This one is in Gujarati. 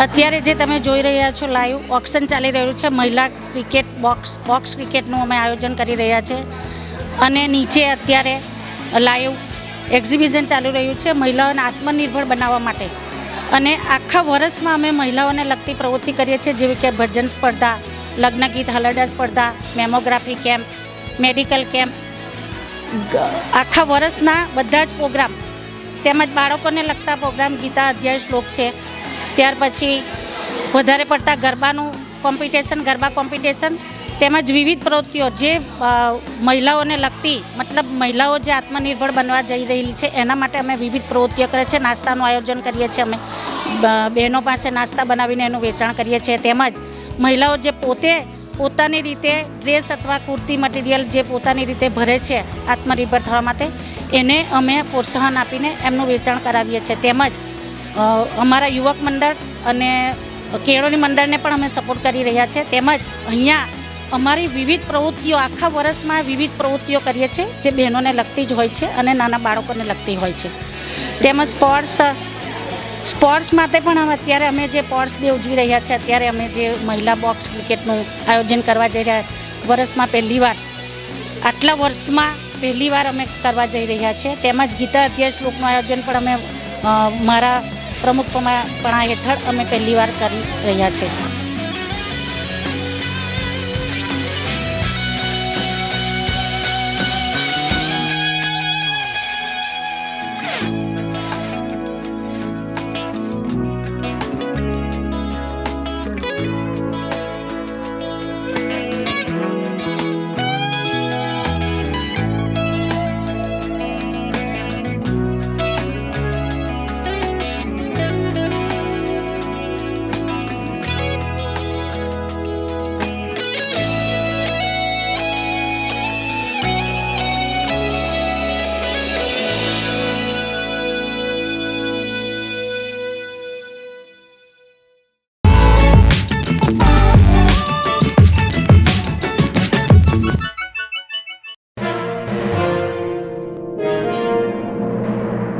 અત્યારે જે તમે જોઈ રહ્યા છો લાઈવ ઓક્શન ચાલી રહ્યું છે મહિલા ક્રિકેટ બોક્સ ક્રિકેટનું અમે આયોજન કરી રહ્યા છે અને નીચે અત્યારે લાઈવ એક્ઝિબિશન ચાલી રહ્યું છે મહિલાઓને આત્મનિર્ભર બનાવવા માટે અને આખા વર્ષમાં અમે મહિલાઓને લગતી પ્રવૃત્તિ કરીએ છીએ જેવી કે ભજન સ્પર્ધા, લગ્ન ગીત હલરડા સ્પર્ધા, મેમોગ્રાફી કેમ્પ, મેડિકલ કેમ્પ, આખા વર્ષના બધા જ પ્રોગ્રામ તેમજ બાળકોને લગતા પ્રોગ્રામ ગીતા અધ્યાય શ્લોક છે. ત્યાર પછી વધારે પડતા ગરબા કોમ્પિટિશન તેમજ વિવિધ પ્રવૃત્તિઓ જે મહિલાઓને લગતી મતલબ મહિલાઓ જે આત્મનિર્ભર બનવા જઈ રહી છે એના માટે અમે વિવિધ પ્રવૃત્તિઓ કરીએ છીએ. નાસ્તાનું આયોજન કરીએ છીએ, અમે બહેનો પાસે નાસ્તા બનાવીને એનું વેચાણ કરીએ છીએ. તેમજ મહિલાઓ જે પોતાની રીતે ડ્રેસ અથવા કુર્તી મટીરિયલ જે પોતાની રીતે ભરે છે આત્મનિર્ભર થવા માટે એને અમે પ્રોત્સાહન આપીને એમનું વેચાણ કરાવીએ છીએ. તેમજ અમારા યુવક મંડળ અને કેળવણી મંડળને પણ અમે સપોર્ટ કરી રહ્યા છીએ. તેમજ અહીંયા અમારી વિવિધ પ્રવૃત્તિઓ આખા વર્ષમાં વિવિધ પ્રવૃત્તિઓ કરીએ છીએ જે બહેનોને લગતી જ હોય છે અને નાના બાળકોને લગતી હોય છે. તેમજ સ્પોર્ટ્સ માટે પણ અત્યારે અમે જે સ્પોર્ટ્સ ડે ઉજવી રહ્યા છીએ, અત્યારે અમે જે મહિલા બોક્સ ક્રિકેટનું આયોજન કરવા જઈ રહ્યા વર્ષમાં પહેલીવાર આટલા વર્ષમાં પહેલીવાર અમે કરવા જઈ રહ્યા છીએ. તેમજ ગીતા અધ્યાય શ્લોકનું આયોજન પણ અમે મારા પ્રમુખપણા હેઠળ અમે પહેલીવાર કરી રહ્યા છીએ.